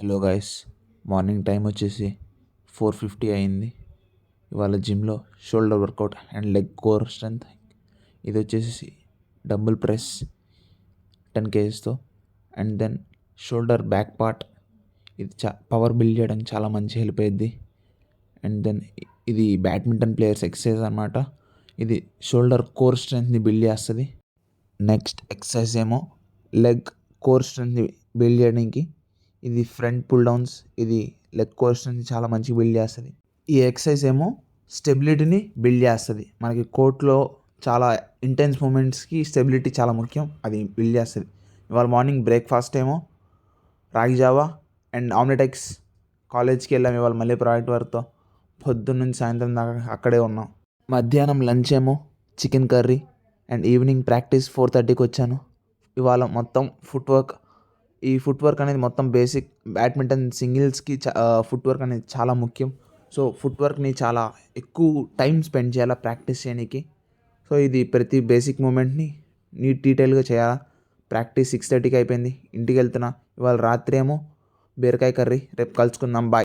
Hello guys, morning time వచ్చేసి 4:50 అయింది. ఇవాళ జిమ్లో shoulder workout and leg core strength. ఇది వచ్చేసి డంబుల్ ప్రెస్ 10 kgsతో and then shoulder back part. ఇది పవర్ బిల్డ్ చేయడానికి చాలా మంచి హెల్ప్ అయ్యిద్ది. అండ్ దెన్ ఇది బ్యాడ్మింటన్ ప్లేయర్స్ ఎక్సర్సైజ్ అనమాట. ఇది షోల్డర్ కోర్ స్ట్రెంత్ని బిల్డ్ చేస్తుంది. నెక్స్ట్ ఎక్సర్సైజ్ ఏమో లెగ్ కోర్ స్ట్రెంత్ని బిల్డ్ చేయడానికి. ఇది ఫ్రంట్ పుల్ డౌన్స్. ఇది లెగ్ కోర్ స్ట్రెంత్ని చాలా మంచిగా బిల్డ్ చేస్తుంది. ఈ ఎక్సర్సైజ్ ఏమో స్టెబిలిటీని బిల్డ్ చేస్తుంది. మనకి కోర్ట్లో చాలా ఇంటెన్స్ మూమెంట్స్కి స్టెబిలిటీ చాలా ముఖ్యం, అది బిల్డ్ చేస్తుంది. ఇవాళ మార్నింగ్ బ్రేక్ఫాస్ట్ ఏమో రాగి జావా అండ్ ఆమ్లెట్ ఎగ్స్. కాలేజ్కి వెళ్ళాము ఇవాళ మళ్ళీ ప్రాజెక్ట్ వర్క్తో. పొద్దున్న నుంచి సాయంత్రం దాకా అక్కడే ఉన్నాం. మధ్యాహ్నం లంచ్ ఏమో chicken curry and evening practice 4:30కి వచ్చాను. ఇవాళ మొత్తం ఈ ఫుట్ వర్క్ అనేది మొత్తం బేసిక్. బ్యాడ్మింటన్ సింగిల్స్కి ఫుట్ వర్క్ అనేది చాలా ముఖ్యం. సో ఫుట్ వర్క్ని చాలా ఎక్కువ టైం స్పెండ్ చేయాలి ప్రాక్టీస్ చేయడానికి. సో ఇది ప్రతి బేసిక్ మూమెంట్ని డీటెయిల్గా చేయాలి. ప్రాక్టీస్ 6:30కి అయిపోయింది. ఇంటికి వెళ్తున్నా. ఇవాళ రాత్రి ఏమో బీరకాయ కర్రీ. రేపు కలుసుకుందాం. బాయ్.